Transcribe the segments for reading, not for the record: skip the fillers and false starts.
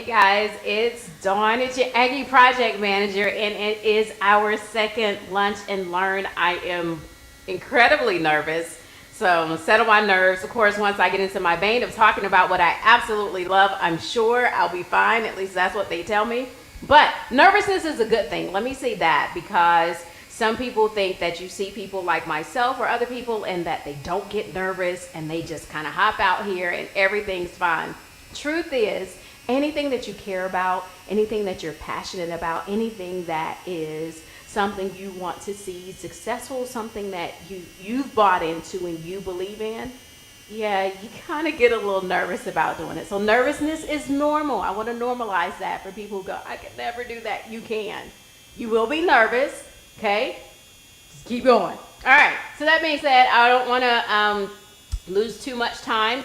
Hey guys, it's Dawn. It's your Aggie Project Manager, and it is our second lunch and learn. I am incredibly nervous, so settle my nerves. Of course, once I get into my vein of talking about what I absolutely love, I'm sure I'll be fine. At least that's what they tell me. But nervousness is a good thing. Let me say that because some people think that you see people like myself or other people and that they don't get nervous and they just kind of hop out here and everything's fine. Truth is, anything that you care about, anything that you're passionate about, anything that is something you want to see successful, something that you've bought into and you believe in, yeah, you kind of get a little nervous about doing it. So nervousness is normal. I want to normalize that for people who go, I can never do that. You can. You will be nervous, okay? Just keep going. All right. So that being said, I don't want to lose too much time.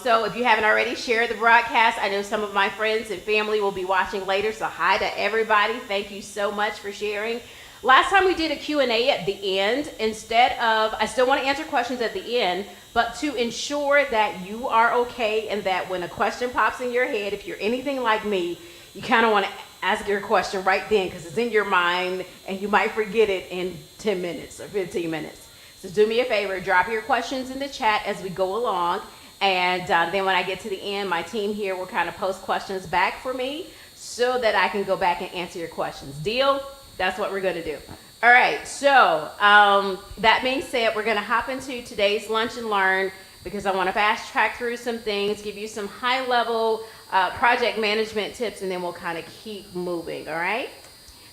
So if you haven't already, share the broadcast. I know some of my friends and family will be watching later, so hi to everybody. Thank you so much for sharing. Last time we did a Q&A at the end. Instead of, I still want to answer questions at the end, but to ensure that you are okay and that when a question pops in your head, if you're anything like me, you kind of want to ask your question right then because it's in your mind and you might forget it in 10 minutes or 15 minutes. So do me a favor, drop your questions in the chat as we go along. And then when I get to the end, my team here will kind of post questions back for me so that I can go back and answer your questions. Deal? That's what we're going to do. All right. So that being said, we're going to hop into today's lunch and learn because I want to fast track through some things, give you some high level project management tips, and then we'll kind of keep moving. All right.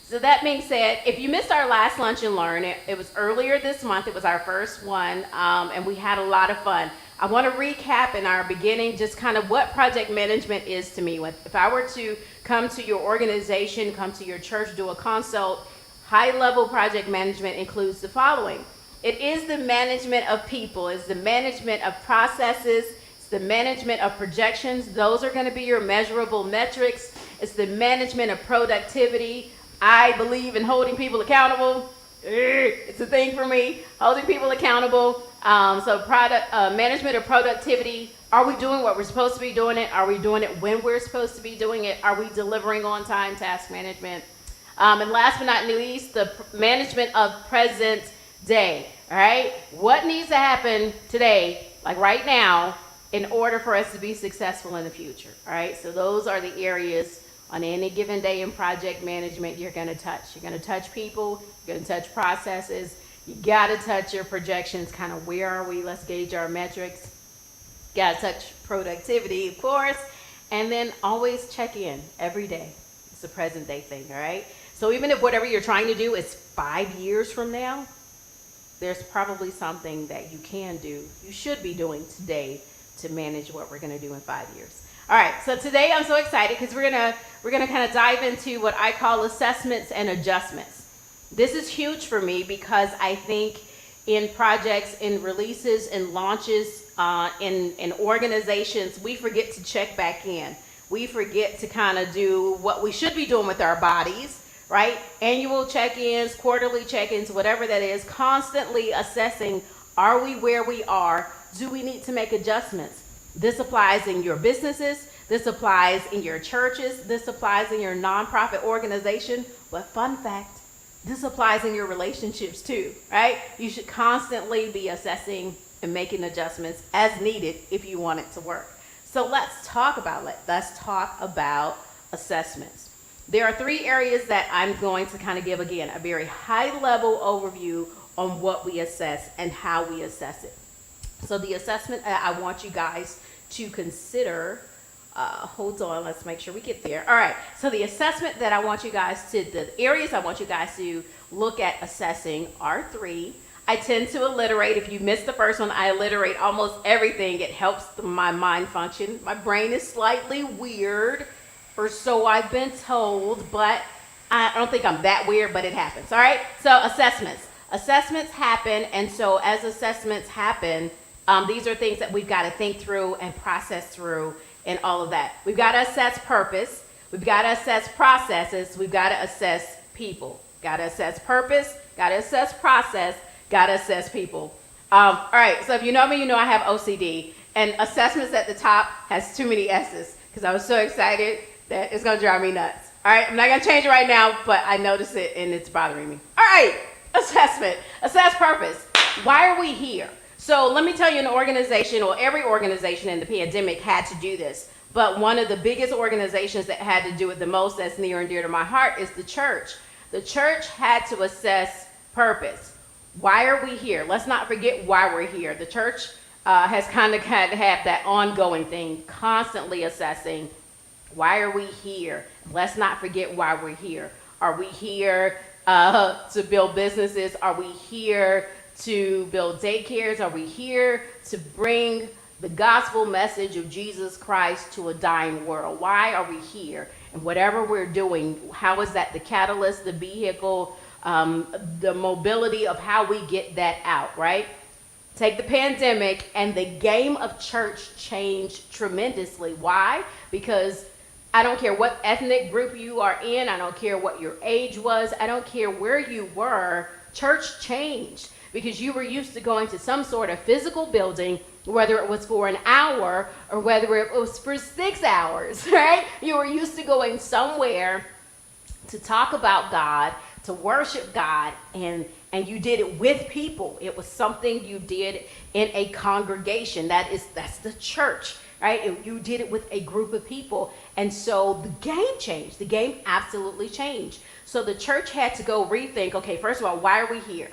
So that being said, if you missed our last lunch and learn, it was earlier this month. It was our first one, and we had a lot of fun. I want to recap in our beginning just kind of what project management is to me. If I were to come to your organization, come to your church, do a consult, high-level project management includes the following. It is the management of people. It's the management of processes. It's the management of projections. Those are going to be your measurable metrics. It's the management of productivity. I believe in holding people accountable. It's a thing for me, holding people accountable. So product management of productivity. Are we doing what we're supposed to be doing it? Are we doing it when we're supposed to be doing it? Are we delivering on time? Task management. And last but not least, the management of present day. All right. What needs to happen today, like right now, in order for us to be successful in the future? All right. So those are the areas on any given day in project management you're going to touch. You're going to touch people. You're going to touch processes. You got to touch your projections, kind of where are we? Let's gauge our metrics. Got to touch productivity, of course. And then always check in every day. It's a present day thing, all right? So even if whatever you're trying to do is 5 years from now, there's probably something that you can do, you should be doing today to manage what we're going to do in 5 years. All right, so today I'm so excited because we're gonna kind of dive into what I call assessments and adjustments. This is huge for me because I think in projects, in releases, in launches, in organizations, we forget to check back in. We forget to kind of do what we should be doing with our bodies, right? Annual check-ins, quarterly check-ins, whatever that is, constantly assessing, are we where we are? Do we need to make adjustments? This applies in your businesses. This applies in your churches. This applies in your nonprofit organization. But fun fact, this applies in your relationships too, right? You should constantly be assessing and making adjustments as needed if you want it to work. So let's talk about it. Let's talk about assessments. There are 3 areas that I'm going to kind of give, again, a very high level overview on what we assess and how we assess it. So the assessment I want you guys to consider, hold on, let's make sure we get there. All right, so the assessment that I want you guys to, the areas I want you guys to look at assessing are 3. I tend to alliterate. If you missed the first one, I alliterate almost everything. It helps my mind function. My brain is slightly weird, or so I've been told, but I don't think I'm that weird, but it happens. All right, so assessments. Assessments happen, and so as assessments happen, these are things that we've got to think through and process through and all of that. We've got to assess purpose. We've got to assess processes. We've got to assess people. Got to assess purpose. Got to assess process. Got to assess people. All right, so if you know me, you know I have OCD. And assessments at the top has too many S's because I was so excited that is going to drive me nuts. All right, I'm not going to change it right now, but I notice it and it's bothering me. All right, assessment. Assess purpose. Why are we here? So let me tell you, an organization, or every organization in the pandemic had to do this. But one of the biggest organizations that had to do it the most, that's near and dear to my heart, is the church. The church had to assess purpose. Why are we here? Let's not forget why we're here. The church has kind of had to have that ongoing thing, constantly assessing, why are we here? Let's not forget why we're here. Are we here to build businesses? Are we here to build daycares? Are we here to bring the gospel message of Jesus Christ to a dying world? Why are we here? And whatever we're doing, how is that the catalyst, the vehicle, the mobility of how we get that out, right? Take the pandemic, and the game of church changed tremendously. Why? Because I don't care what ethnic group you are in. I don't care what your age was. I don't care where you were. Church changed because you were used to going to some sort of physical building, whether it was for an hour or whether it was for 6 hours, right? You were used to going somewhere to talk about God, to worship God, and you did it with people. It was something you did in a congregation. That's the church, right? You did it with a group of people. And so the game changed. The game absolutely changed. So the church had to go rethink, okay, first of all, why are we here?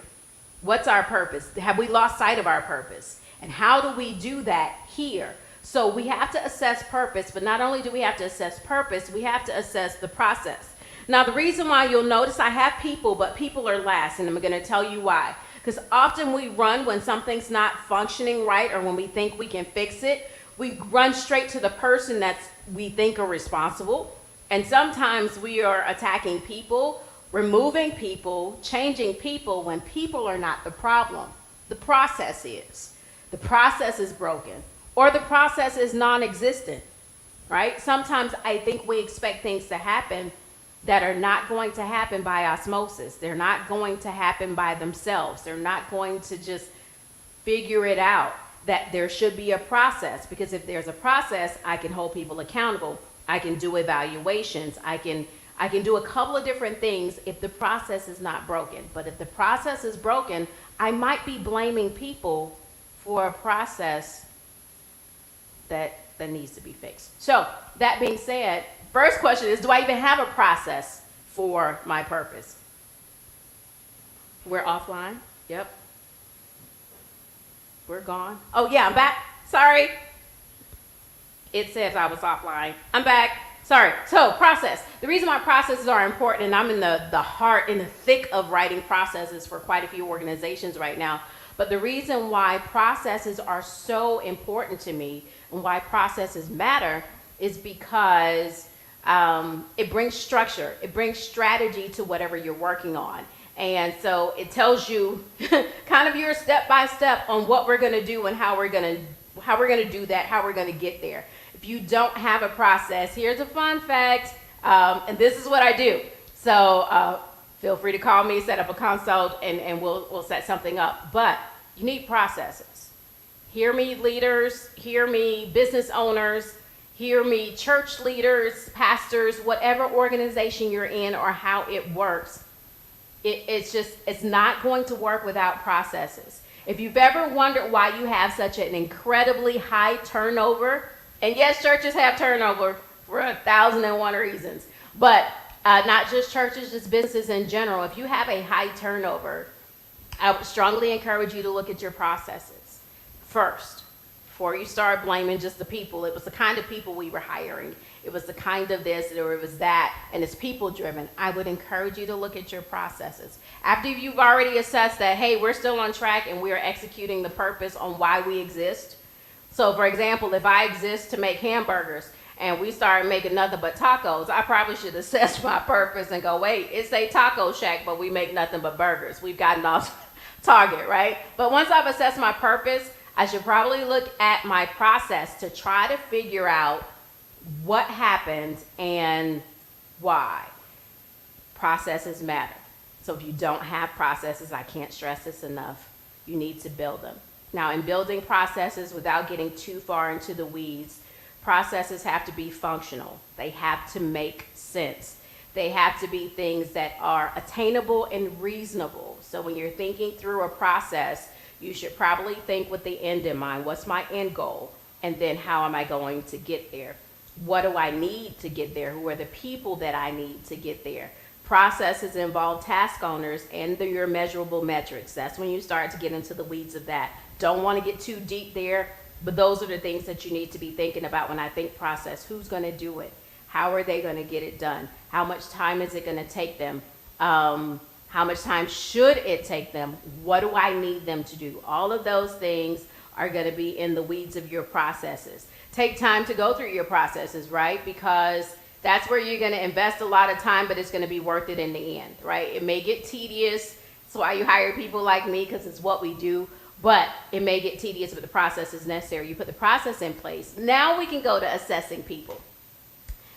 What's our purpose? Have we lost sight of our purpose? And how do we do that here? So we have to assess purpose, but not only do we have to assess purpose, we have to assess the process. Now, the reason why you'll notice I have people, but people are last, and I'm going to tell you why. Because often we run when something's not functioning right or when we think we can fix it. We run straight to the person that we think are responsible. And sometimes we are attacking people, removing people, changing people when people are not the problem. The process is. The process is broken, or the process is non-existent, right? Sometimes I think we expect things to happen that are not going to happen by osmosis. They're not going to happen by themselves. They're not going to just figure it out. That there should be a process, because if there's a process, I can hold people accountable. I can do evaluations. I can do a couple of different things if the process is not broken. But if the process is broken, I might be blaming people for a process that needs to be fixed. So that being said, first question is, do I even have a process for my purpose? We're offline. Yep. We're gone. Oh yeah, I'm back. Sorry. It says I was offline. I'm back. Sorry. So process. The reason why processes are important, and I'm in the heart, in the thick of writing processes for quite a few organizations right now, but the reason why processes are so important to me and why processes matter is because it brings structure. It brings strategy to whatever you're working on. And so it tells you kind of your step by step on what we're going to do and how we're going to do that, how we're going to get there. If you don't have a process, here's a fun fact, and this is what I do. So feel free to call me, set up a consult, and we'll set something up. But you need processes. Hear me, leaders. Hear me, business owners. Hear me, church leaders, pastors, whatever organization you're in or how it works. It's not going to work without processes. If you've ever wondered why you have such an incredibly high turnover, and yes, churches have turnover for 1,001 reasons, but not just churches, just businesses in general. If you have a high turnover, I would strongly encourage you to look at your processes first. Before you start blaming just the people. It was the kind of people we were hiring. It was the kind of this or it was that, and it's people driven. I would encourage you to look at your processes. After you've already assessed that, hey, we're still on track and we are executing the purpose on why we exist. So for example, if I exist to make hamburgers and we start making nothing but tacos, I probably should assess my purpose and go, wait, it's a taco shack, but we make nothing but burgers. We've gotten off target, right? But once I've assessed my purpose, I should probably look at my process to try to figure out what happened and why. Processes matter. So if you don't have processes, I can't stress this enough, you need to build them. Now, in building processes, without getting too far into the weeds, Processes have to be functional. They have to make sense. They have to be things that are attainable and reasonable. So when you're thinking through a process, you should probably think with the end in mind. What's my end goal? And then how am I going to get there? What do I need to get there? Who are the people that I need to get there? Processes involve task owners and your measurable metrics. That's when you start to get into the weeds of that. Don't want to get too deep there, but those are the things that you need to be thinking about when I think process. Who's going to do it? How are they going to get it done? How much time is it going to take them? How much time should it take them? What do I need them to do? All of those things are going to be in the weeds of your processes. Take time to go through your processes, right? Because that's where you're going to invest a lot of time, but it's going to be worth it in the end, right? It may get tedious. That's why you hire people like me, because it's what we do. But it may get tedious, but the process is necessary. You put the process in place. Now we can go to assessing people.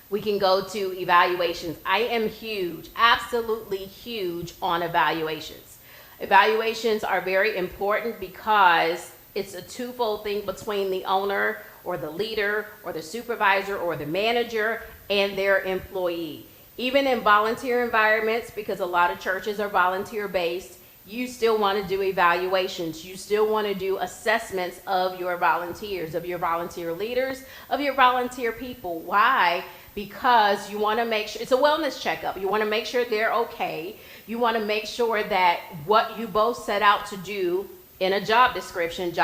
We can go to evaluations. I am huge, absolutely huge on evaluations. Evaluations are very important because it's a twofold thing between the owner or the leader or the supervisor or the manager and their employee. Even in volunteer environments, because a lot of churches are volunteer based, you still want to do evaluations. You still want to do assessments of your volunteers, of your volunteer leaders, of your volunteer people. Why? Because you want to make sure, it's a wellness checkup. You want to make sure they're okay. You want to make sure that what you both set out to do in a job descriptions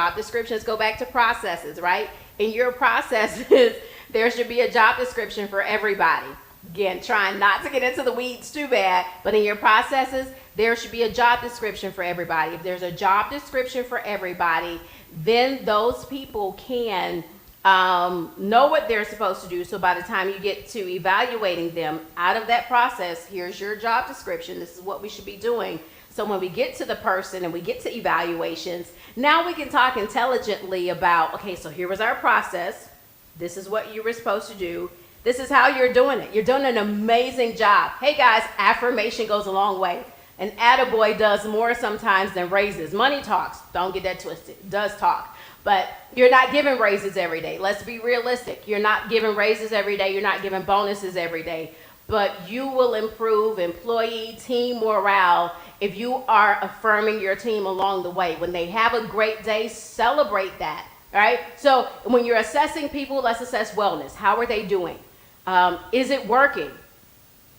go back to processes, right? In your processes, there should be a job description for everybody. Again, trying not to get into the weeds too bad, but in your processes, there should be a job description for everybody. If there's a job description for everybody, then those people can know what they're supposed to do. So by the time you get to evaluating them out of that process, here's your job description. This is what we should be doing. So when we get to the person and we get to evaluations, now we can talk intelligently about, okay, so here was our process. This is what you were supposed to do. This is how you're doing it. You're doing an amazing job. Hey guys, affirmation goes a long way. An attaboy does more sometimes than raises. Money talks. Don't get that twisted. It does talk. But you're not giving raises every day. Let's be realistic. You're not giving raises every day. You're not giving bonuses every day. But you will improve employee team morale if you are affirming your team along the way. When they have a great day, celebrate that. All right? So when you're assessing people, let's assess wellness. How are they doing? Is it working?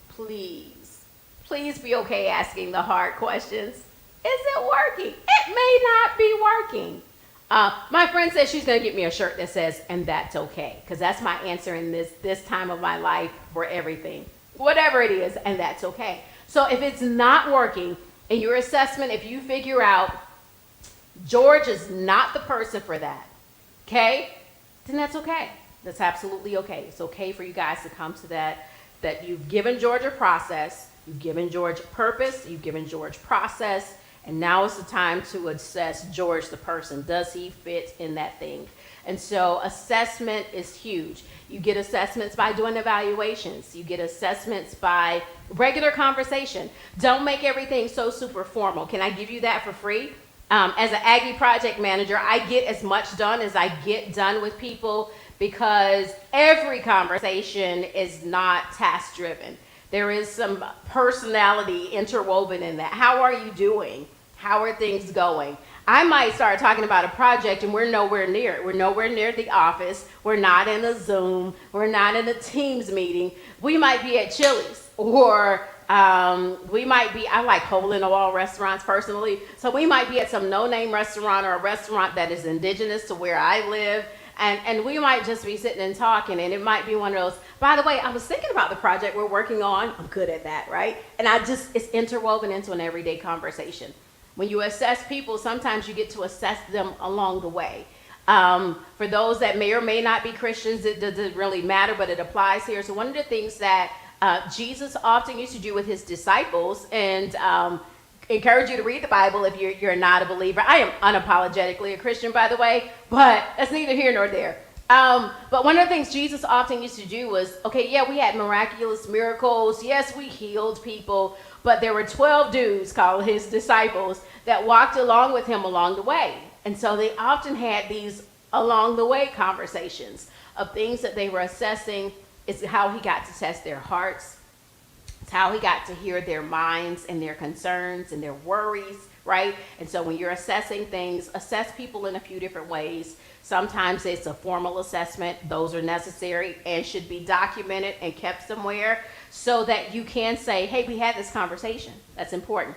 Please be okay asking the hard questions. Is it working? It may not be working. My friend says she's going to get me a shirt that says, and that's okay. Because that's my answer in this time of my life for everything. Whatever it is, and that's okay. So if it's not working in your assessment, if you figure out George is not the person for that, okay, then that's okay. That's absolutely okay. It's okay for you guys to come to that you've given George a process, you've given George purpose, you've given George process, and now is the time to assess George the person. Does he fit in that thing? And so assessment is huge. You get assessments by doing evaluations. You get assessments by regular conversation. Don't make everything so super formal. Can I give you that for free? As an Aggie project manager, I get as much done as I get done with people because every conversation is not task driven. There is some personality interwoven in that. How are you doing? How are things going? I might start talking about a project and we're nowhere near it. We're nowhere near the office. We're not in a Zoom. We're not in a Teams meeting. We might be at Chili's or we might be, I like hole-in-the-wall restaurants personally. So we might be at some no-name restaurant or a restaurant that is indigenous to where I live. And we might just be sitting and talking, and it might be one of those, by the way, I was thinking about the project we're working on. I'm good at that, right? And it's interwoven into an everyday conversation. When you assess people, sometimes you get to assess them along the way. For those that may or may not be Christians, it doesn't really matter, but it applies here. So one of the things that Jesus often used to do with his disciples, and encourage you to read the Bible if you're not a believer. I am unapologetically a Christian, by the way, but that's neither here nor there. But one of the things Jesus often used to do was, okay, yeah, we had miraculous miracles. Yes, we healed people, but there were 12 dudes called his disciples that walked along with him along the way. And so they often had these along the way conversations of things that they were assessing. Is how he got to test their hearts. It's how he got to hear their minds and their concerns and their worries, right? And so when you're assessing things, assess people in a few different ways. Sometimes it's a formal assessment. Those are necessary and should be documented and kept somewhere so that you can say, hey, we had this conversation. That's important.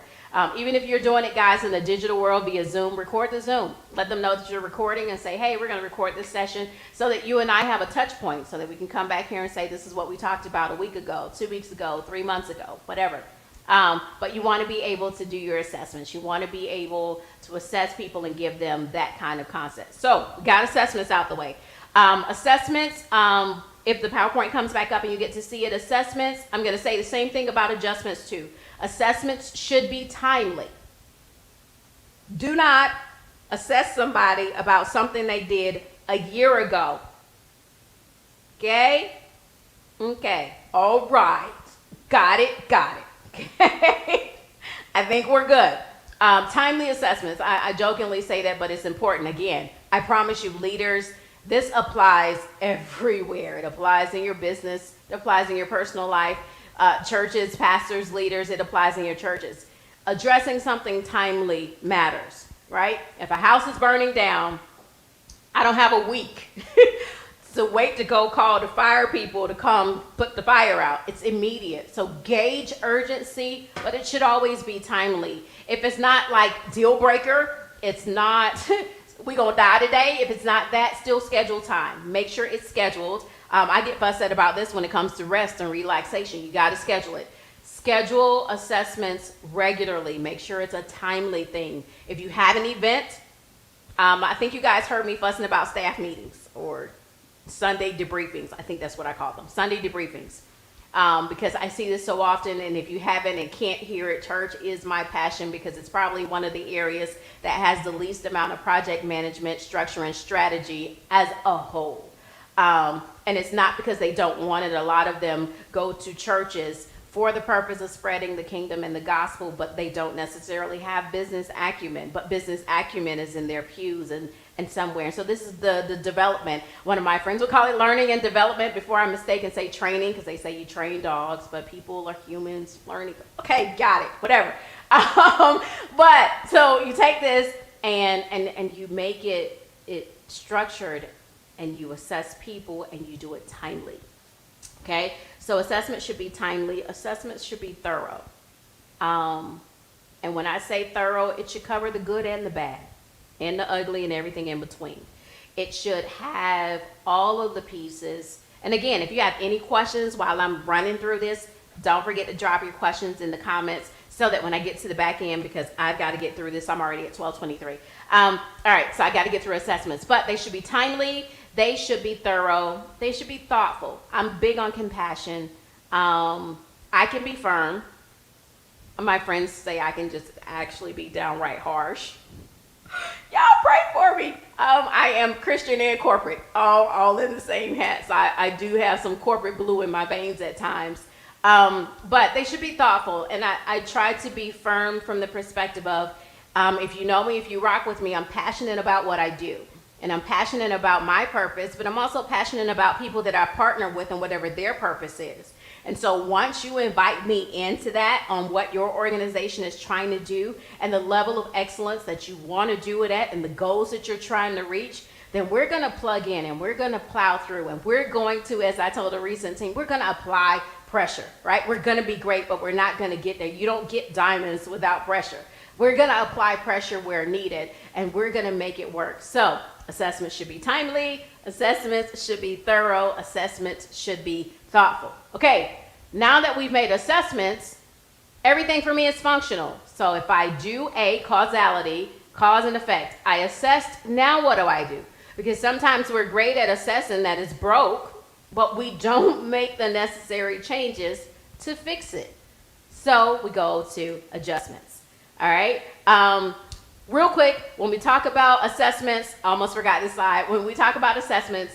Even if you're doing it, guys, in the digital world via Zoom, record the Zoom. Let them know that you're recording and say, hey, we're going to record this session so that you and I have a touch point so that we can come back here and say, this is what we talked about a week ago, 2 weeks ago, 3 months ago, whatever. But you want to be able to do your assessments. You want to be able to assess people and give them that kind of concept. So we got assessments out the way. Assessments, if the PowerPoint comes back up and you get to see it, assessments, I'm going to say the same thing about adjustments too. Assessments should be timely. Do not assess somebody about something they did a year ago. Okay? Okay. All right. Got it. Okay. I think we're good. Timely assessments. I jokingly say that, but it's important. Again, I promise you, leaders, this applies everywhere. It applies in your business. It applies in your personal life. Churches, pastors, leaders, it applies in your churches. Addressing something timely matters, right? If a house is burning down, I don't have a week to wait to go call the fire people to come put the fire out. It's immediate. So gauge urgency, but it should always be timely. If it's not like deal breaker, it's not, we gonna die today. If it's not that, still schedule time. Make sure it's scheduled. I get fussed at about this when it comes to rest and relaxation. You got to schedule it. Schedule assessments regularly. Make sure it's a timely thing. If you have an event, I think you guys heard me fussing about staff meetings or Sunday debriefings. I think that's what I call them, Sunday debriefings. Because I see this so often, and if you haven't and can't hear it, church is my passion because it's probably one of the areas that has the least amount of project management, structure, and strategy as a whole. And it's not because they don't want it. A lot of them go to churches for the purpose of spreading the kingdom and the gospel, but they don't necessarily have business acumen. But business acumen is in their pews and somewhere. So this is the development. One of my friends would call it learning and development before I mistake and say training, because they say you train dogs, but people are humans learning. Okay, got it, whatever. But so you take this and you make it structured, and you assess people and you do it timely. Okay, so assessments should be timely. Assessments should be thorough. And when I say thorough, it should cover the good and the bad and the ugly and everything in between. It should have all of the pieces. And again, if you have any questions while I'm running through this, don't forget to drop your questions in the comments so that when I get to the back end, because I've got to get through this, I'm already at 12:23. All right, so I got to get through assessments, but they should be timely. They should be thorough. They should be thoughtful. I'm big on compassion. I can be firm. My friends say I can just actually be downright harsh. Y'all pray for me. I am Christian and corporate, all in the same hats. I do have some corporate blue in my veins at times. But they should be thoughtful. And I try to be firm from the perspective of, if you know me, if you rock with me, I'm passionate about what I do. And I'm passionate about my purpose, but I'm also passionate about people that I partner with and whatever their purpose is. And so once you invite me into that on what your organization is trying to do and the level of excellence that you want to do it at and the goals that you're trying to reach, then we're going to plug in and we're going to plow through and we're going to, as I told a recent team, we're going to apply pressure, right? We're going to be great, but we're not going to get there. You don't get diamonds without pressure. We're going to apply pressure where needed and we're going to make it work. So assessments should be timely. Assessments should be thorough. Assessments should be thoughtful. Okay, now that we've made assessments, everything for me is functional. So if I do a causality, cause and effect, I assessed, now what do I do? Because sometimes we're great at assessing that it's broke, but we don't make the necessary changes to fix it. So we go to adjustments. All right. Real quick, when we talk about assessments, I almost forgot this slide. When we talk about assessments,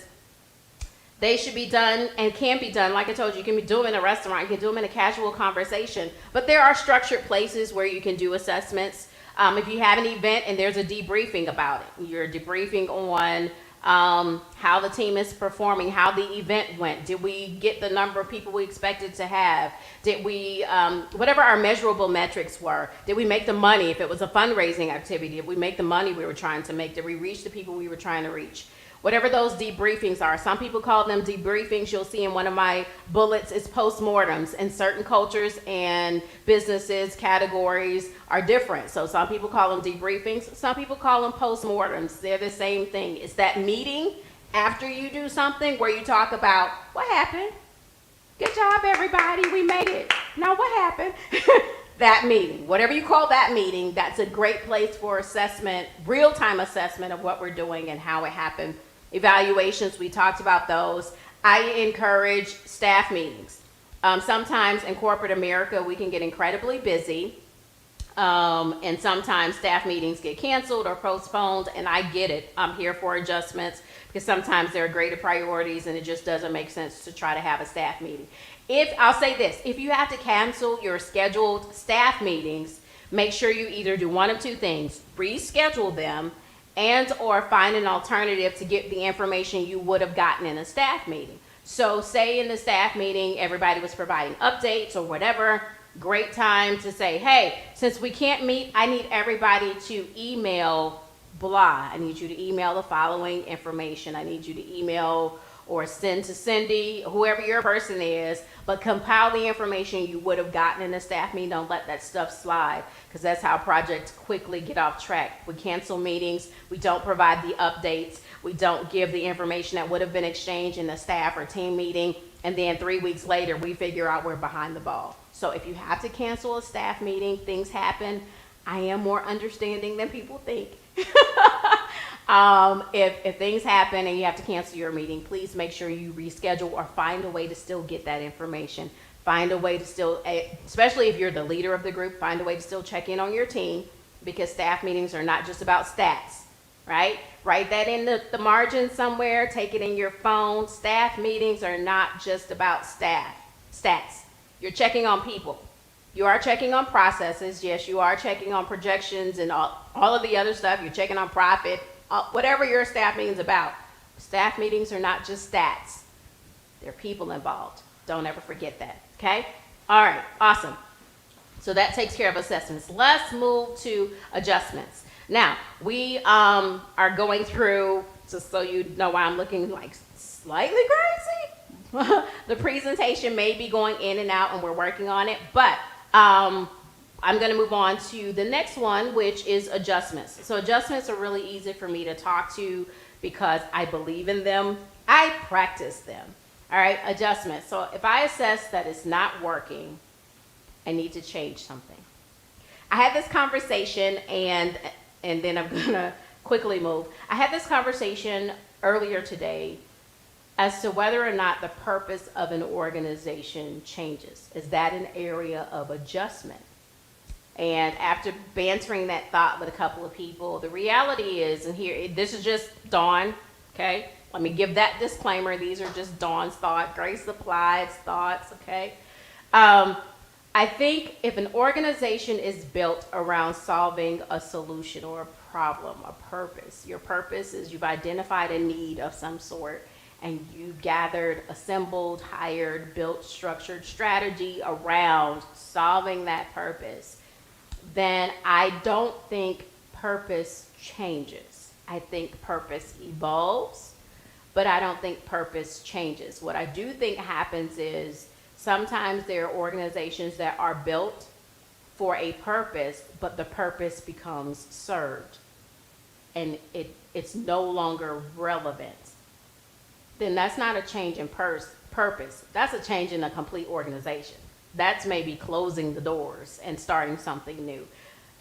they should be done and can be done. Like I told you, you can do them in a restaurant, you can do them in a casual conversation, but there are structured places where you can do assessments. If you have an event and there's a debriefing about it, you're debriefing on how the team is performing, how the event went. Did we get the number of people we expected to have? Did we, whatever our measurable metrics were, did we make the money? If it was a fundraising activity, did we make the money we were trying to make? Did we reach the people we were trying to reach? Whatever those debriefings are. Some people call them debriefings. You'll see in one of my bullets is postmortems. In certain cultures and businesses, categories are different. So some people call them debriefings. Some people call them postmortems. They're the same thing. It's that meeting after you do something where you talk about what happened. Good job, everybody. We made it. Now what happened? That meeting, whatever you call that meeting, that's a great place for assessment, real-time assessment of what we're doing and how it happened. Evaluations, we talked about those. I encourage staff meetings. Sometimes in corporate America, we can get incredibly busy, and sometimes staff meetings get canceled or postponed, and I get it. I'm here for adjustments because sometimes there are greater priorities and it just doesn't make sense to try to have a staff meeting. I'll say this, if you have to cancel your scheduled staff meetings, make sure you either do one of two things: reschedule them and or find an alternative to get the information you would have gotten in a staff meeting. So say in the staff meeting, everybody was providing updates or whatever, great time to say, hey, since we can't meet, I need everybody to email blah. I need you to email the following information. I need you to email or send to Cindy, whoever your person is, but compile the information you would have gotten in a staff meeting. Don't let that stuff slide, because that's how projects quickly get off track. We cancel meetings, we don't provide the updates, we don't give the information that would have been exchanged in a staff or team meeting, and then 3 weeks later, we figure out we're behind the ball. So if you have to cancel a staff meeting, things happen. I am more understanding than people think. If things happen and you have to cancel your meeting, please make sure you reschedule or find a way to still get that information. Find a way to still, especially if you're the leader of the group, find a way to still check in on your team, because staff meetings are not just about stats, right? Write that in the margin somewhere, take it in your phone. Staff meetings are not just about stats. You're checking on people. You are checking on processes. Yes, you are checking on projections and all of the other stuff. You're checking on profit, whatever your staff meeting is about. Staff meetings are not just stats. There are people involved. Don't ever forget that, okay? All right, awesome. So that takes care of assessments. Let's move to adjustments. Now, we are going through, just so you know why I'm looking like slightly crazy. The presentation may be going in and out and we're working on it, but I'm going to move on to the next one, which is adjustments. So adjustments are really easy for me to talk to because I believe in them. I practice them. All right, adjustments. So if I assess that it's not working, I need to change something. I had this conversation, and then I'm going to quickly move. I had this conversation earlier today as to whether or not the purpose of an organization changes. Is that an area of adjustment? And after bantering that thought with a couple of people, the reality is, and here, this is just Dawn, okay? Let me give that disclaimer. These are just Dawn's thoughts, Grace Applied's thoughts, okay? I think if an organization is built around solving a solution or a problem, a purpose, your purpose is you've identified a need of some sort, and you gathered, assembled, hired, built, structured strategy around solving that purpose, then I don't think purpose changes. I think purpose evolves, but I don't think purpose changes. What I do think happens is sometimes there are organizations that are built for a purpose, but the purpose becomes served, and it's no longer relevant. Then that's not a change in purpose. That's a change in a complete organization. That's maybe closing the doors and starting something new.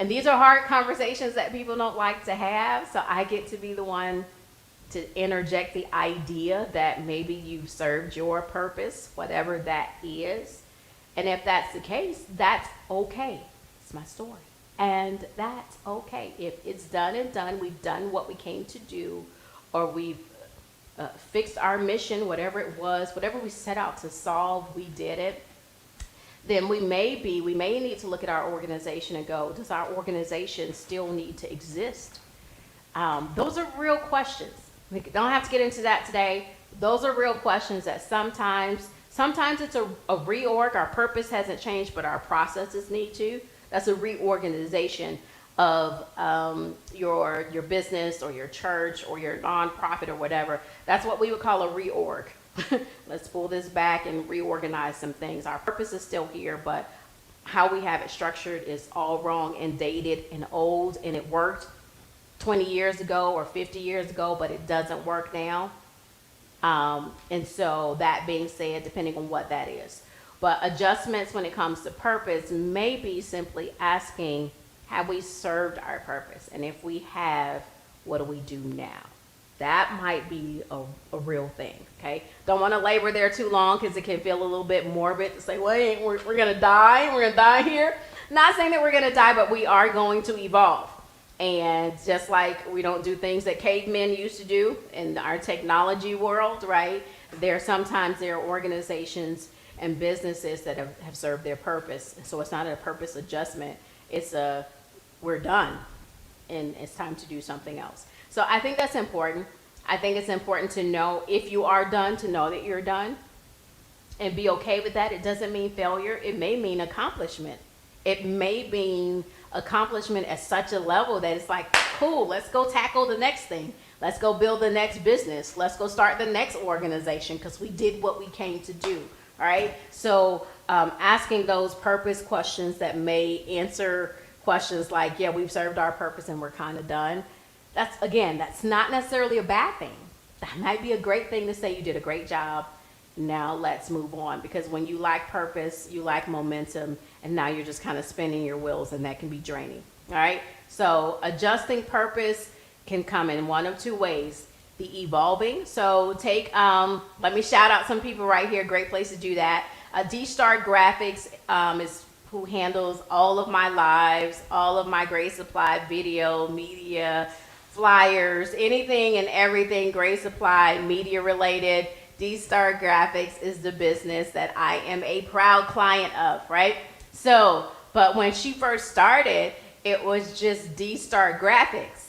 And these are hard conversations that people don't like to have, so I get to be the one to interject the idea that maybe you've served your purpose, whatever that is. And if that's the case, that's okay. It's my story. And that's okay. If it's done and done, we've done what we came to do, or we've fixed our mission, whatever it was, whatever we set out to solve, we did it. Then we may need to look at our organization and go, does our organization still need to exist? Those are real questions. We don't have to get into that today. Those are real questions that sometimes it's a reorg. Our purpose hasn't changed, but our processes need to. That's a reorganization of your business or your church or your nonprofit or whatever. That's what we would call a reorg. Let's pull this back and reorganize some things. Our purpose is still here, but how we have it structured is all wrong and dated and old, and it worked 20 years ago or 50 years ago, but it doesn't work now. And so that being said, depending on what that is. But adjustments when it comes to purpose may be simply asking, have we served our purpose? And if we have, what do we do now? That might be a real thing, okay? Don't want to labor there too long because it can feel a little bit morbid to say, wait, we're going to die. We're going to die here. Not saying that we're going to die, but we are going to evolve. And just like we don't do things that cavemen used to do in our technology world, right? There are organizations and businesses that have served their purpose. So it's not a purpose adjustment. It's we're done and it's time to do something else. So I think that's important. I think it's important to know if you are done, to know that you're done and be okay with that. It doesn't mean failure. It may mean accomplishment. It may mean accomplishment at such a level that it's like, cool, let's go tackle the next thing. Let's go build the next business. Let's go start the next organization because we did what we came to do. All right. So asking those purpose questions that may answer questions like, yeah, we've served our purpose and we're kind of done. That's not necessarily a bad thing. That might be a great thing to say. You did a great job. Now let's move on, because when you lack purpose, you lack momentum, and now you're just kind of spinning your wheels, and that can be draining. All right. So adjusting purpose can come in one of two ways. The evolving. So let me shout out some people right here. Great place to do that. D-Star Graphics is who handles all of my lives, all of my Grace Supply video, media, flyers, anything and everything Grace Supply media related. D-Star Graphics is the business that I am a proud client of, right? So, but when she first started, it was just D-Star Graphics.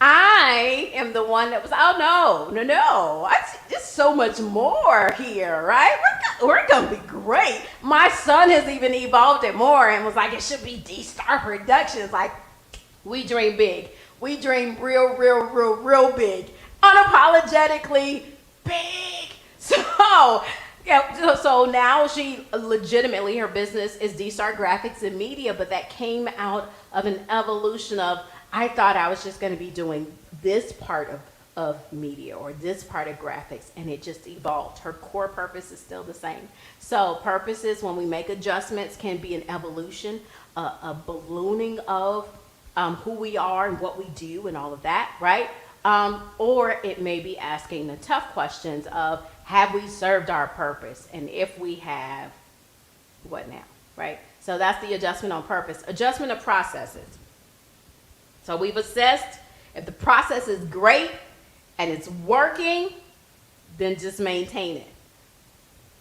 I am the one that was, oh no, there's so much more here, right? We're gonna be great. My son has even evolved it more and was like, it should be D-Star Productions. Like, we dream big. We dream real big. Unapologetically big. So, yeah, so now she legitimately, her business is D-Star Graphics and Media, but that came out of an evolution of, I thought I was just going to be doing this part of media or this part of graphics, and it just evolved. Her core purpose is still the same. So purposes, when we make adjustments, can be an evolution, a ballooning of who we are and what we do and all of that, right? Or it may be asking the tough questions of, have we served our purpose? And if we have, what now, right? So that's the adjustment on purpose. Adjustment of processes. So we've assessed if the process is great and it's working, then just maintain it,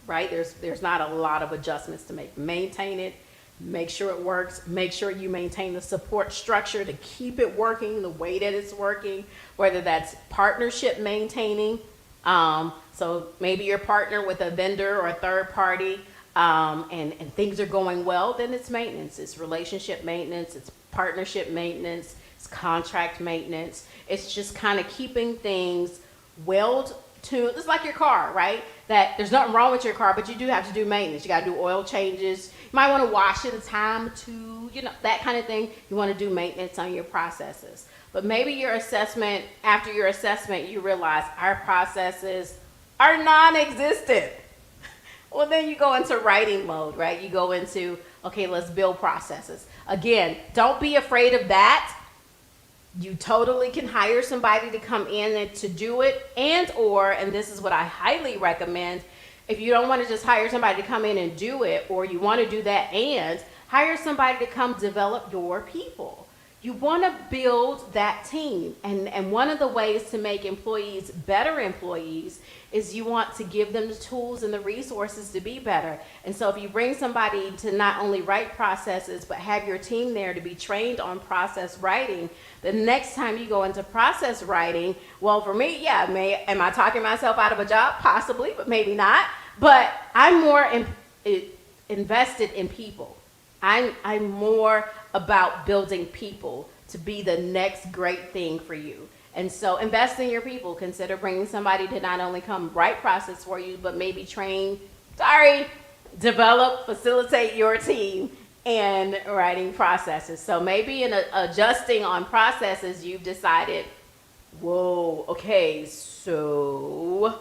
right? There's not a lot of adjustments to make. Maintain it, make sure it works, make sure you maintain the support structure to keep it working the way that it's working, whether that's partnership maintaining. So maybe you're partner with a vendor or a third party, and things are going well, then it's maintenance. It's relationship maintenance, it's partnership maintenance, it's contract maintenance. It's just kind of keeping things well tuned. It's like your car, right? That there's nothing wrong with your car, but you do have to do maintenance. You got to do oil changes. You might want to wash it a time or two, that kind of thing. You want to do maintenance on your processes. But maybe after your assessment, you realize our processes are non-existent. Well, then you go into writing mode, right? You go into, okay, let's build processes. Again, don't be afraid of that. You totally can hire somebody to come in and to do it, and this is what I highly recommend, if you don't want to just hire somebody to come in and do it, or you want to do that, and hire somebody to come develop your people. You want to build that team. And one of the ways to make employees better employees is you want to give them the tools and the resources to be better. And so if you bring somebody to not only write processes, but have your team there to be trained on process writing, the next time you go into process writing, well, for me, yeah, am I talking myself out of a job? Possibly, but maybe not. But I'm more invested in people. I'm more about building people to be the next great thing for you. And so invest in your people. Consider bringing somebody to not only come write process for you, but maybe develop, facilitate your team in writing processes. So maybe in adjusting on processes, you've decided, whoa, okay, so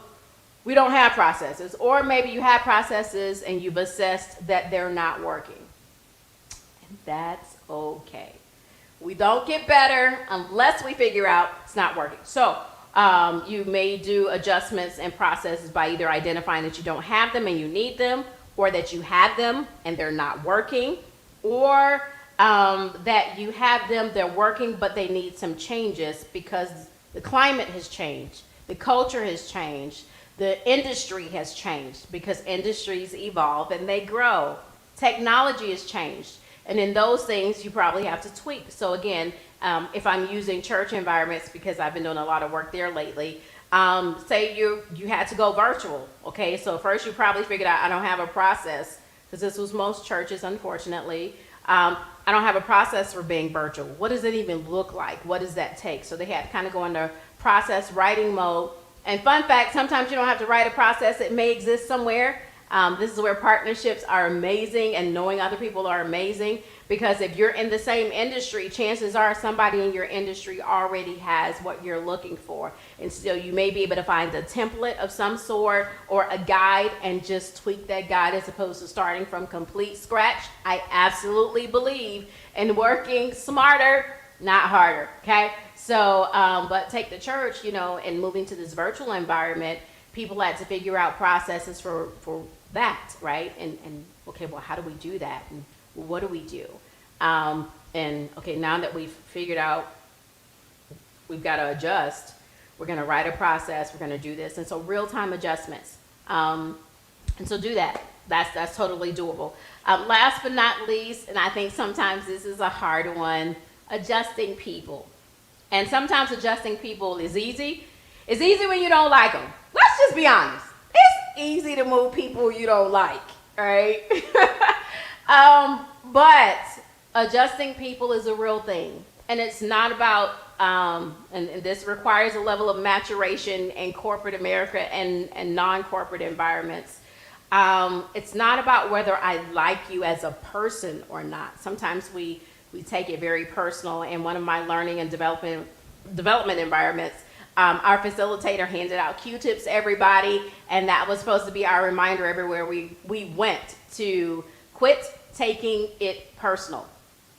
we don't have processes. Or maybe you have processes and you've assessed that they're not working. And that's okay. We don't get better unless we figure out it's not working. So you may do adjustments and processes by either identifying that you don't have them and you need them, or that you have them and they're not working, or that you have them, they're working, but they need some changes because the climate has changed, the culture has changed, the industry has changed because industries evolve and they grow. Technology has changed. And in those things, you probably have to tweak. So again, if I'm using church environments, because I've been doing a lot of work there lately, say you had to go virtual. Okay, so first you probably figured out I don't have a process, because this was most churches, unfortunately. I don't have a process for being virtual. What does it even look like? What does that take? So they had to kind of go into process writing mode. And fun fact, sometimes you don't have to write a process. It may exist somewhere. This is where partnerships are amazing and knowing other people are amazing, because if you're in the same industry, chances are somebody in your industry already has what you're looking for. And so you may be able to find a template of some sort or a guide and just tweak that guide as opposed to starting from complete scratch. I absolutely believe in working smarter, not harder, okay? So, but take the church, and moving to this virtual environment, people had to figure out processes for that, right? And okay, well, how do we do that? And what do we do? And okay, now that we've figured out we've got to adjust, we're going to write a process, we're going to do this. And so real-time adjustments. And so do that. That's totally doable. Last but not least, and I think sometimes this is a hard one, adjusting people. And sometimes adjusting people is easy. It's easy when you don't like them. Let's just be honest. It's easy to move people you don't like, right? But adjusting people is a real thing. And it's not about, and this requires a level of maturation in corporate America and non-corporate environments. It's not about whether I like you as a person or not. Sometimes we take it very personal. In one of my learning and development environments, our facilitator handed out Q-tips to everybody, and that was supposed to be our reminder everywhere we went to quit taking it personal.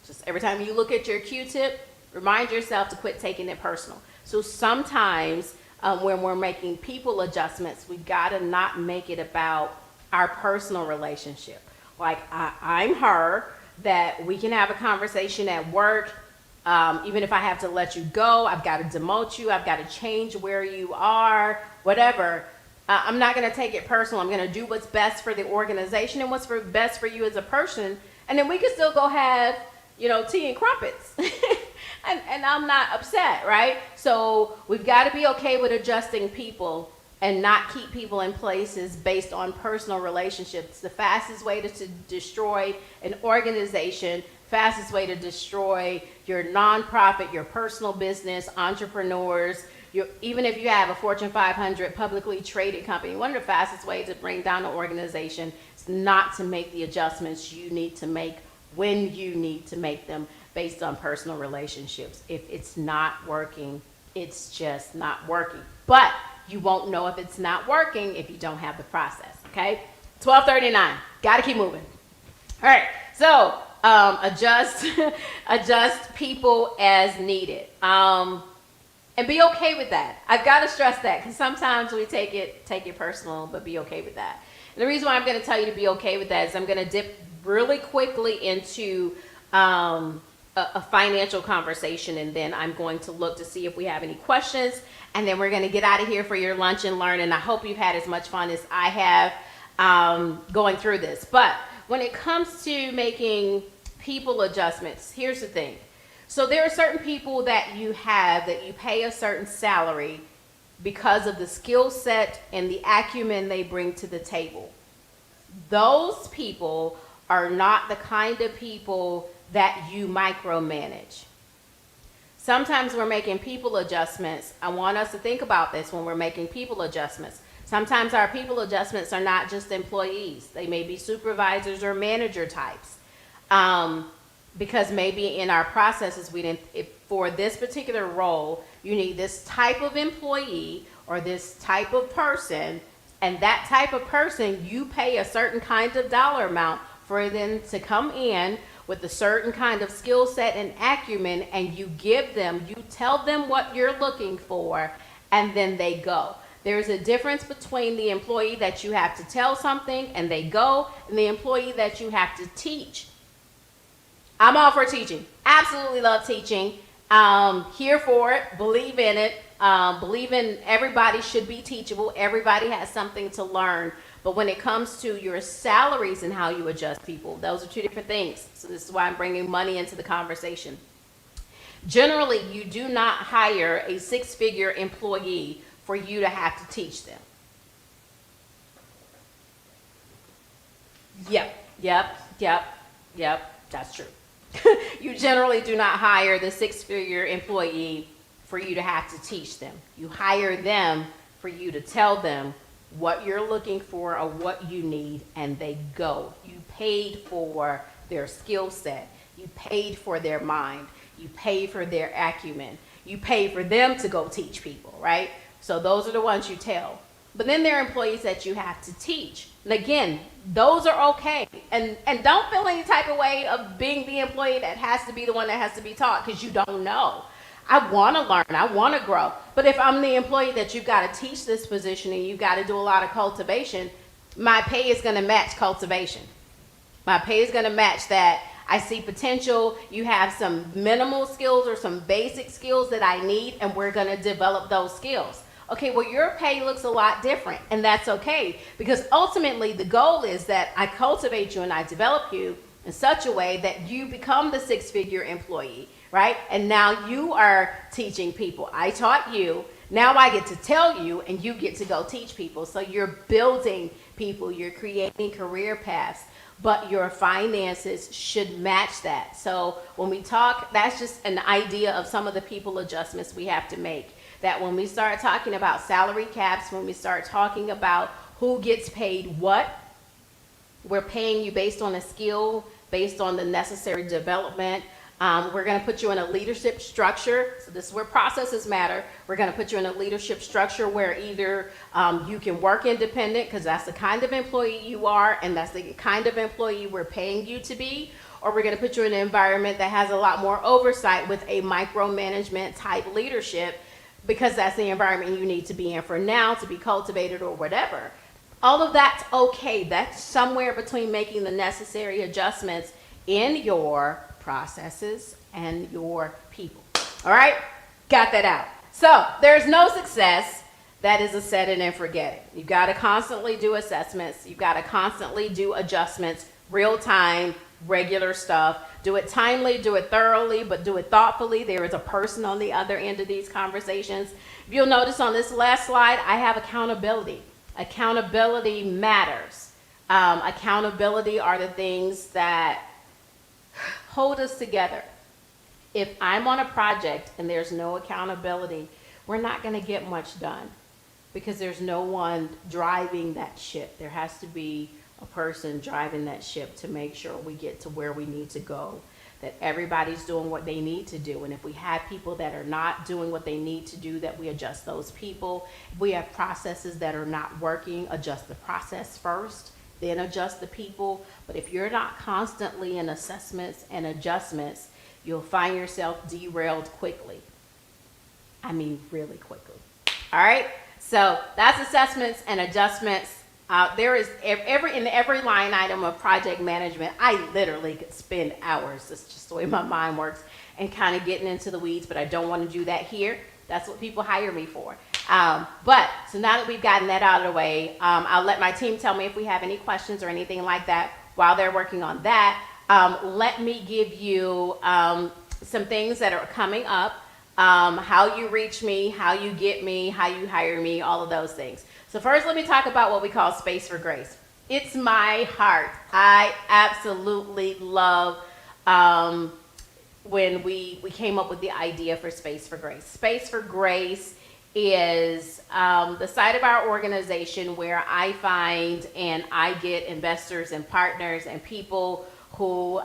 Just every time you look at your Q-tip, remind yourself to quit taking it personal. So sometimes when we're making people adjustments, we gotta not make it about our personal relationship. Like I'm her, that we can have a conversation at work. Even if I have to let you go, I've got to demote you, I've got to change where you are, whatever. I'm not going to take it personal. I'm going to do what's best for the organization and what's best for you as a person. And then we can still go have, tea and crumpets. and I'm not upset, right? So we've got to be okay with adjusting people and not keep people in places based on personal relationships. The fastest way to destroy an organization, fastest way to destroy your nonprofit, your personal business, entrepreneurs, even if you have a Fortune 500 publicly traded company, one of the fastest ways to bring down an organization is not to make the adjustments you need to make when you need to make them based on personal relationships. If it's not working, it's just not working. But you won't know if it's not working if you don't have the process, okay? 12:39, gotta keep moving. All right, so adjust people as needed. And be okay with that. I've got to stress that because sometimes we take it personal, but be okay with that. And the reason why I'm going to tell you to be okay with that is I'm going to dip really quickly into a financial conversation, and then I'm going to look to see if we have any questions, and then we're going to get out of here for your lunch and learn. And I hope you've had as much fun as I have going through this. But when it comes to making people adjustments, here's the thing. So there are certain people that you have that you pay a certain salary because of the skill set and the acumen they bring to the table. Those people are not the kind of people that you micromanage. Sometimes we're making people adjustments. I want us to think about this when we're making people adjustments. Sometimes our people adjustments are not just employees. They may be supervisors or manager types. Because maybe in our processes, we didn't, if for this particular role, you need this type of employee or this type of person, and that type of person, you pay a certain kind of dollar amount for them to come in with a certain kind of skill set and acumen, and you tell them what you're looking for, and then they go. There's a difference between the employee that you have to tell something and they go, and the employee that you have to teach. I'm all for teaching. Absolutely love teaching. Here for it. Believe in it. Believe in everybody should be teachable. Everybody has something to learn. But when it comes to your salaries and how you adjust people, those are two different things. So this is why I'm bringing money into the conversation. Generally, you do not hire a six-figure employee for you to have to teach them. Yep, that's true. You generally do not hire the six-figure employee for you to have to teach them. You hire them for you to tell them what you're looking for or what you need, and they go. You paid for their skill set. You paid for their mind. You paid for their acumen. You paid for them to go teach people, right? So those are the ones you tell. But then there are employees that you have to teach. And again, those are okay. And don't feel any type of way of being the employee that has to be the one that has to be taught, because you don't know. I want to learn. I want to grow. But if I'm the employee that you've got to teach this position and you've got to do a lot of cultivation, my pay is going to match cultivation. My pay is going to match that. I see potential. You have some minimal skills or some basic skills that I need, and we're going to develop those skills. Okay, well, your pay looks a lot different, and that's okay, because ultimately the goal is that I cultivate you and I develop you in such a way that you become the six-figure employee, right? And now you are teaching people. I taught you. Now I get to tell you, and you get to go teach people. So you're building people. You're creating career paths, but your finances should match that. So when we talk, that's just an idea of some of the people adjustments we have to make. That when we start talking about salary caps, when we start talking about who gets paid what, we're paying you based on a skill, based on the necessary development. We're going to put you in a leadership structure. So this is where processes matter. We're going to put you in a leadership structure where either you can work independent, because that's the kind of employee you are, and that's the kind of employee we're paying you to be, or we're going to put you in an environment that has a lot more oversight with a micromanagement type leadership, because that's the environment you need to be in for now to be cultivated or whatever. All of that's okay. That's somewhere between making the necessary adjustments in your processes and your people. All right? Got that out. So there's no success that is a set it and forget it. You've got to constantly do assessments. You've got to constantly do adjustments, real time, regular stuff. Do it timely, do it thoroughly, but do it thoughtfully. There is a person on the other end of these conversations. If you'll notice on this last slide, I have accountability. Accountability matters. Accountability are the things that hold us together. If I'm on a project and there's no accountability, we're not going to get much done, because there's no one driving that ship. There has to be a person driving that ship to make sure we get to where we need to go, that everybody's doing what they need to do. And if we have people that are not doing what they need to do, that we adjust those people. If we have processes that are not working, adjust the process first, then adjust the people. But if you're not constantly in assessments and adjustments, you'll find yourself derailed quickly. I mean, really quickly. All right? So that's assessments and adjustments. There is in every line item of project management, I literally could spend hours. That's just the way my mind works. and kind of getting into the weeds, but I don't want to do that here. That's what people hire me for. But so now that we've gotten that out of the way, I'll let my team tell me if we have any questions or anything like that while they're working on that. Let me give you some things that are coming up, how you reach me, how you get me, how you hire me, all of those things. So first, let me talk about what we call Space for Grace. It's my heart. I absolutely love when we came up with the idea for Space for Grace. Space for Grace is the side of our organization where I find and I get investors and partners and people who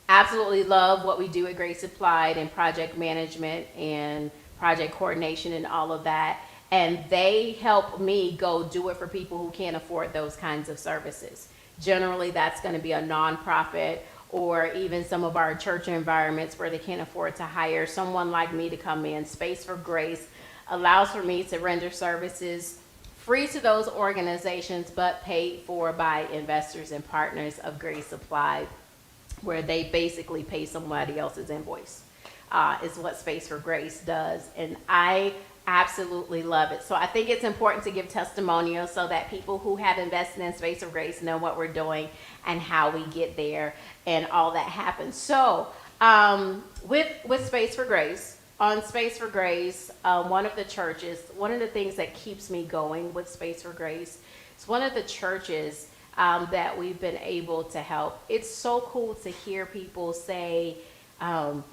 absolutely love what we do at Grace Applied and project management and project coordination and all of that. And they help me go do it for people who can't afford those kinds of services. Generally, that's going to be a nonprofit or even some of our church environments where they can't afford to hire someone like me to come in. Space for Grace allows for me to render services free to those organizations, but paid for by investors and partners of Grace Applied, where they basically pay somebody else's invoice, is what Space for Grace does. And I absolutely love it. So I think it's important to give testimonials so that people who have invested in Space for Grace know what we're doing and how we get there and all that happens. So with Space for Grace, on Space for Grace, one of the churches, one of the things that keeps me going with Space for Grace is one of the churches that we've been able to help. It's so cool to hear people say,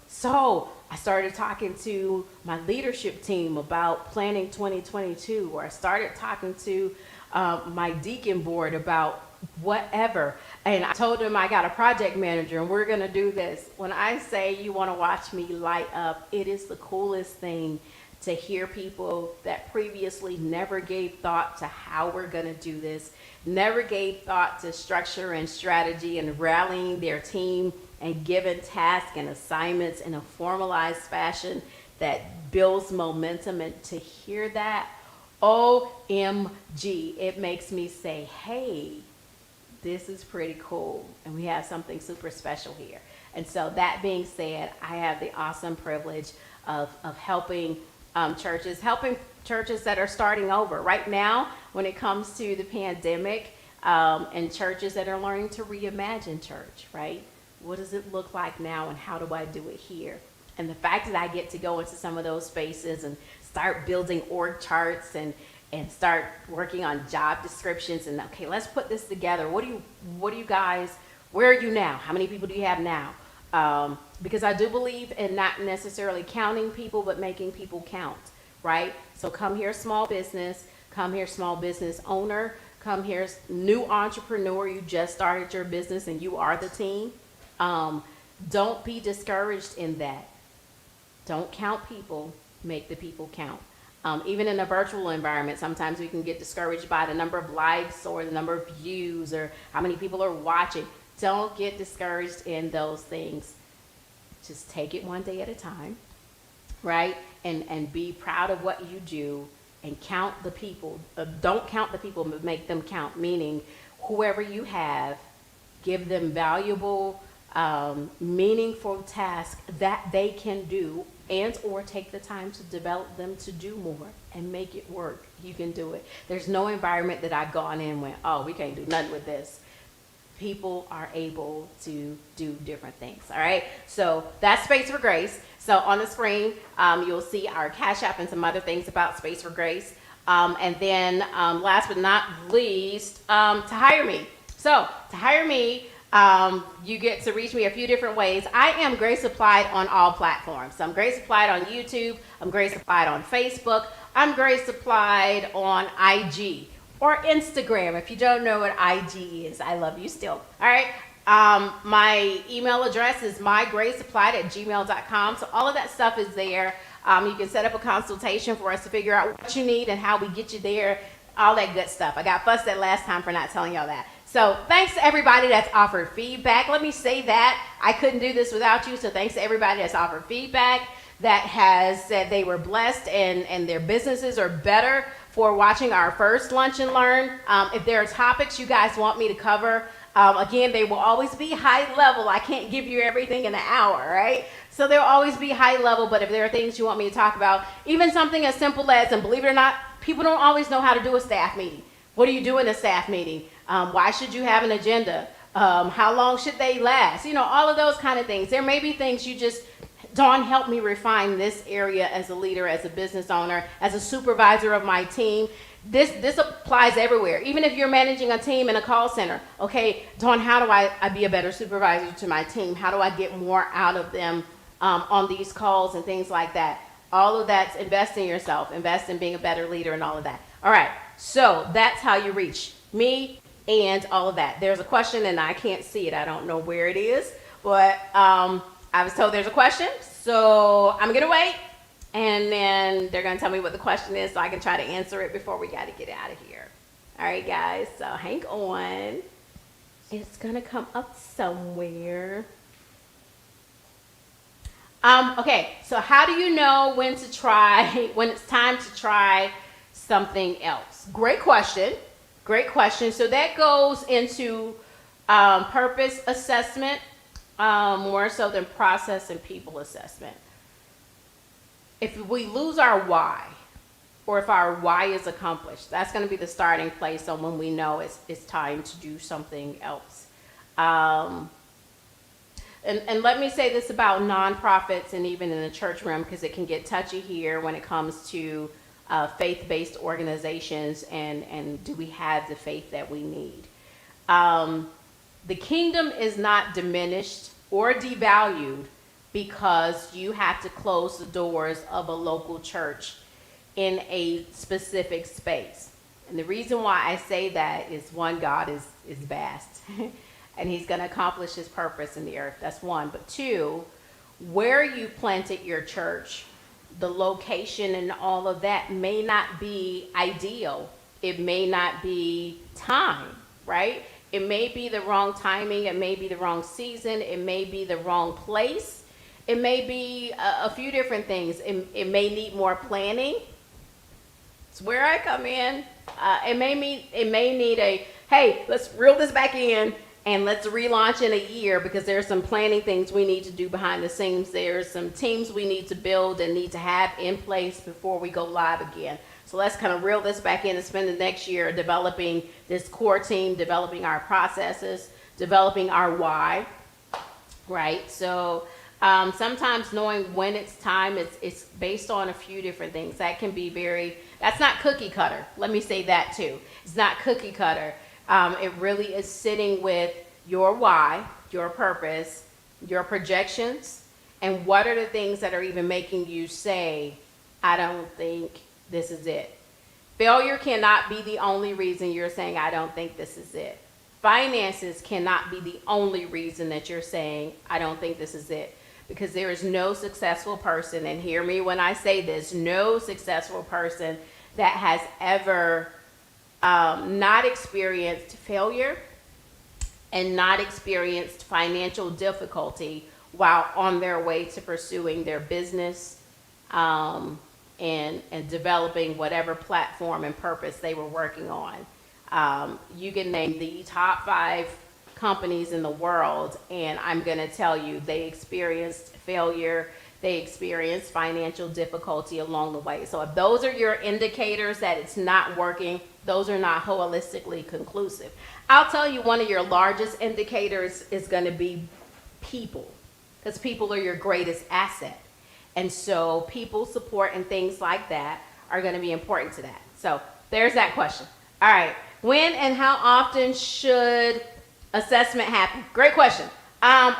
so I started talking to my leadership team about planning 2022, or I started talking to my deacon board about whatever. And I told them I got a project manager and we're going to do this. When I say you want to watch me light up, it is the coolest thing to hear people that previously never gave thought to how we're going to do this, never gave thought to structure and strategy and rallying their team and giving tasks and assignments in a formalized fashion that builds momentum. And to hear that, OMG, it makes me say, hey, this is pretty cool, and we have something super special here. And so that being said, I have the awesome privilege of helping churches that are starting over. Right now, when it comes to the pandemic, and churches that are learning to reimagine church, right? What does it look like now, and how do I do it here? And the fact that I get to go into some of those spaces and start building org charts and start working on job descriptions and, okay, let's put this together. What do you guys, where are you now? How many people do you have now? Because I do believe in not necessarily counting people, but making people count, right? So come here, small business, come here, small business owner, come here, new entrepreneur, you just started your business and you are the team. Don't be discouraged in that. Don't count people, make the people count. Even in a virtual environment, sometimes we can get discouraged by the number of likes or the number of views or how many people are watching. Don't get discouraged in those things. Just take it one day at a time, right? And be proud of what you do and count the people. Don't count the people, but make them count, meaning whoever you have, give them valuable, meaningful tasks that they can do, and or take the time to develop them to do more and make it work. You can do it. There's no environment that I've gone in and went, oh, we can't do nothing with this. People are able to do different things, all right? So that's Space for Grace. So on the screen, you'll see our Cash App and some other things about Space for Grace. And then last but not least, to hire me. So to hire me, you get to reach me a few different ways. I am Grace Applied on all platforms. So I'm Grace Applied on YouTube. I'm Grace Applied on Facebook. I'm Grace Applied on IG or Instagram. If you don't know what IG is, I love you still. All right. My email address is mygraceapplied@gmail.com. So all of that stuff is there. You can set up a consultation for us to figure out what you need and how we get you there. All that good stuff. I got fussed at last time for not telling y'all that. So thanks to everybody that's offered feedback. Let me say that. I couldn't do this without you. So thanks to everybody that's offered feedback, that has said they were blessed and their businesses are better for watching our first Lunch and Learn. If there are topics you guys want me to cover, again, they will always be high level. I can't give you everything in an hour, right? So there'll always be high level, but if there are things you want me to talk about, even something as simple as, and believe it or not, people don't always know how to do a staff meeting. What do you do in a staff meeting? Why should you have an agenda? How long should they last? You know, all of those kind of things. There may be things you just, Dawn, help me refine this area as a leader, as a business owner, as a supervisor of my team. This applies everywhere. Even if you're managing a team in a call center. Okay, Dawn, how do I be a better supervisor to my team? How do I get more out of them on these calls and things like that? All of that's invest in yourself, invest in being a better leader and all of that. All right, so that's how you reach me and all of that. There's a question and I can't see it. I don't know where it is, but I was told there's a question. So I'm gonna wait and then they're gonna tell me what the question is so I can try to answer it before we gotta get out of here. All right, guys, so hang on. It's gonna come up somewhere. Okay, so how do you know when to try, when it's time to try something else? Great question. Great question. So that goes into purpose assessment, more so than process and people assessment. If we lose our why, or if our why is accomplished, that's going to be the starting place on when we know it's time to do something else. And let me say this about nonprofits and even in the church realm, because it can get touchy here when it comes to faith-based organizations and do we have the faith that we need. The kingdom is not diminished or devalued because you have to close the doors of a local church in a specific space. And the reason why I say that is, one, God is vast. And he's going to accomplish his purpose in the earth. That's one. But two, where you planted your church, the location and all of that may not be ideal. It may not be time, right? It may be the wrong timing. It may be the wrong season. It may be the wrong place. It may be a few different things. It may need more planning. It's where I come in. It may need a, hey, let's reel this back in. And let's relaunch in a year because there's some planning things we need to do behind the scenes. There's some teams we need to build and need to have in place before we go live again. So let's kind of reel this back in and spend the next year developing this core team, developing our processes, developing our why, right? So sometimes knowing when it's time, it's based on a few different things. That can be that's not cookie cutter. Let me say that too. It's not cookie cutter. It really is sitting with your why, your purpose, your projections, and what are the things that are even making you say, I don't think this is it. Failure cannot be the only reason you're saying, I don't think this is it. Finances cannot be the only reason that you're saying, I don't think this is it. Because there is no successful person, and hear me when I say this, no successful person that has ever not experienced failure and not experienced financial difficulty while on their way to pursuing their business and developing whatever platform and purpose they were working on. You can name the top 5 companies in the world, and I'm going to tell you they experienced failure. They experience financial difficulty along the way. So if those are your indicators that it's not working, those are not holistically conclusive. I'll tell you one of your largest indicators is going to be people, because people are your greatest asset. And so people support and things like that are going to be important to that. So there's that question. All right. When and how often should assessment happen? Great question.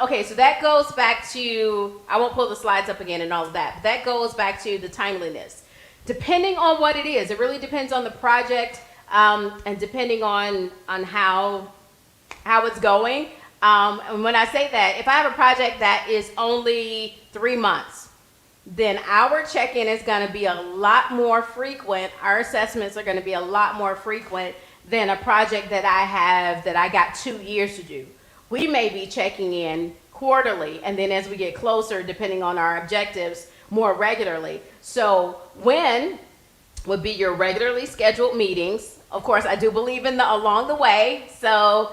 Okay, so that goes back to, I won't pull the slides up again and all of that, but that goes back to the timeliness. Depending on what it is, it really depends on the project and depending on how it's going. And when I say that, if I have a project that is only 3 months, then our check-in is going to be a lot more frequent. Our assessments are going to be a lot more frequent than a project that I got 2 years to do. We may be checking in quarterly, and then as we get closer, depending on our objectives, more regularly. So when would be your regularly scheduled meetings. Of course, I do believe in the along the way. So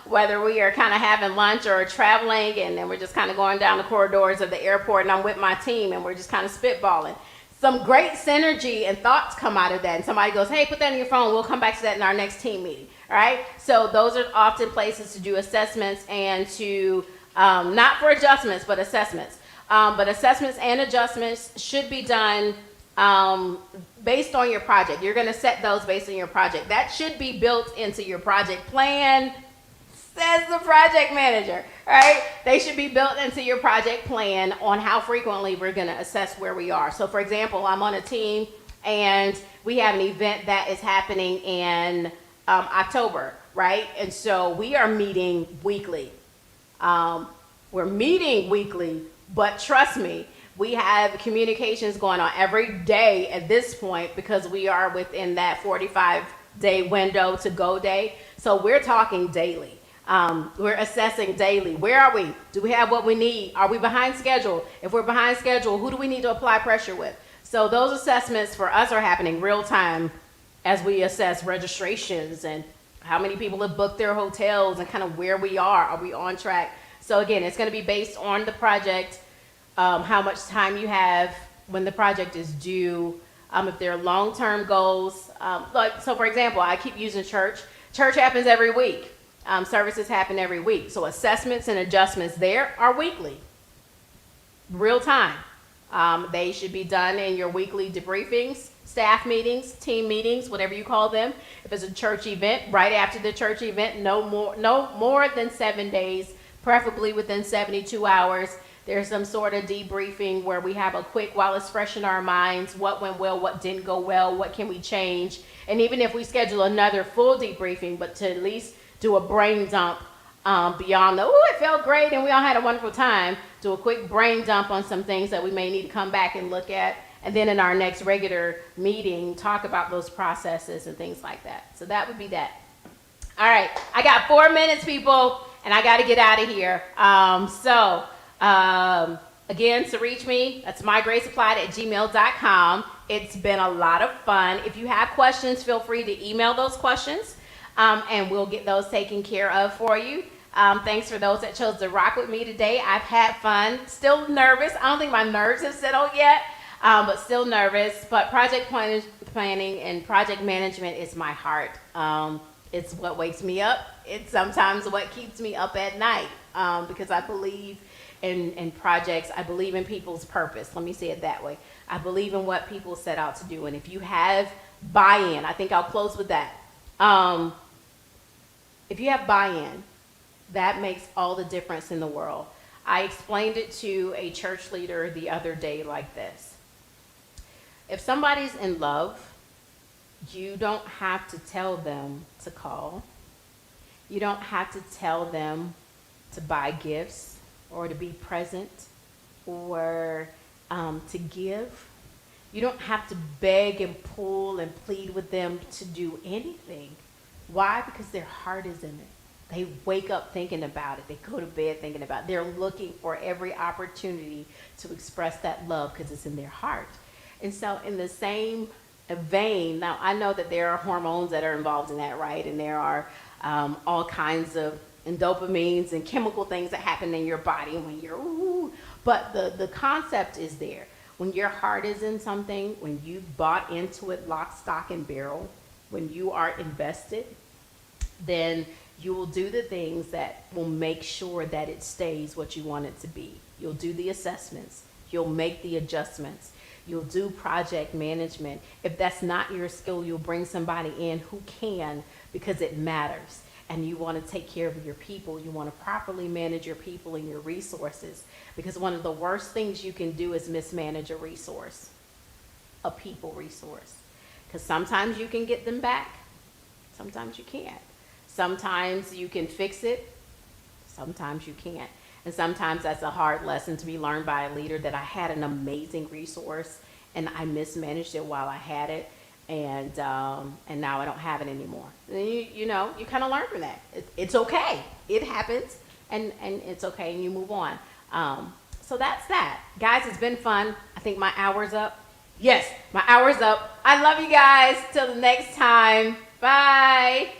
whether we are kind of having lunch or traveling and then we're just kind of going down the corridors of the airport and I'm with my team and we're just kind of spitballing. Some great synergy and thoughts come out of that. And somebody goes, hey, put that in your phone. We'll come back to that in our next team meeting. All right. So those are often places to do assessments and to, not for adjustments, but assessments. But assessments and adjustments should be done based on your project. You're going to set those based on your project. That should be built into your project plan, says the project manager, right? They should be built into your project plan on how frequently we're going to assess where we are. So for example, I'm on a team and we have an event that is happening in October, right? And so we are meeting weekly. We're meeting weekly, but trust me, we have communications going on every day at this point because we are within that 45-day window to go day. So we're talking daily. We're assessing daily. Where are we? Do we have what we need? Are we behind schedule? If we're behind schedule, who do we need to apply pressure with? So those assessments for us are happening real time as we assess registrations and how many people have booked their hotels and kind of where we are. Are we on track? So again, it's going to be based on the project, how much time you have when the project is due, if there are long-term goals. So for example, I keep using church. Church happens every week. Services happen every week. So assessments and adjustments there are weekly, real time. They should be done in your weekly debriefings, staff meetings, team meetings, whatever you call them. If it's a church event, right after the church event, no more than 7 days, preferably within 72 hours. There's some sort of debriefing where we have a quick, while it's fresh in our minds, what went well, what didn't go well, what can we change. And even if we schedule another full debriefing, but to at least do a brain dump beyond the, it felt great and we all had a wonderful time, do a quick brain dump on some things that we may need to come back and look at. And then in our next regular meeting, talk about those processes and things like that. So that would be that. All right, I got 4 minutes, people, and I got to get out of here. Again, to reach me, that's mygraceapplied@gmail.com. It's been a lot of fun. If you have questions, feel free to email those questions, and we'll get those taken care of for you. Thanks for those that chose to rock with me today. I've had fun. Still nervous. I don't think my nerves have settled yet, but still nervous. But project planning and project management is my heart. It's what wakes me up. It's sometimes what keeps me up at night, because I believe in projects. I believe in people's purpose. Let me say it that way. I believe in what people set out to do. And if you have buy-in, I think I'll close with that. If you have buy-in, that makes all the difference in the world. I explained it to a church leader the other day like this. If somebody's in love, you don't have to tell them to call. You don't have to tell them to buy gifts or to be present or to give. You don't have to beg and pull and plead with them to do anything. Why? Because their heart is in it. They wake up thinking about it. They go to bed thinking about it. They're looking for every opportunity to express that love because it's in their heart. And so in the same vein, now I know that there are hormones that are involved in that, right? And there are all kinds of dopamines and chemical things that happen in your body when you're, but the concept is there. When your heart is in something, when you bought into it lock, stock, and barrel, when you are invested, then you will do the things that will make sure that it stays what you want it to be. You'll do the assessments. You'll make the adjustments. You'll do project management. If that's not your skill, you'll bring somebody in who can, because it matters. And you want to take care of your people. You want to properly manage your people and your resources. Because one of the worst things you can do is mismanage a resource, a people resource. Because sometimes you can get them back. Sometimes you can't. Sometimes you can fix it. Sometimes you can't. And sometimes that's a hard lesson to be learned by a leader, that I had an amazing resource and I mismanaged it while I had it. And now I don't have it anymore. And you kind of learn from that. It's okay. It happens, and it's okay, and you move on. So that's that. Guys, it's been fun. I think my hour's up. Yes, my hour's up. I love you guys. Till the next time. Bye.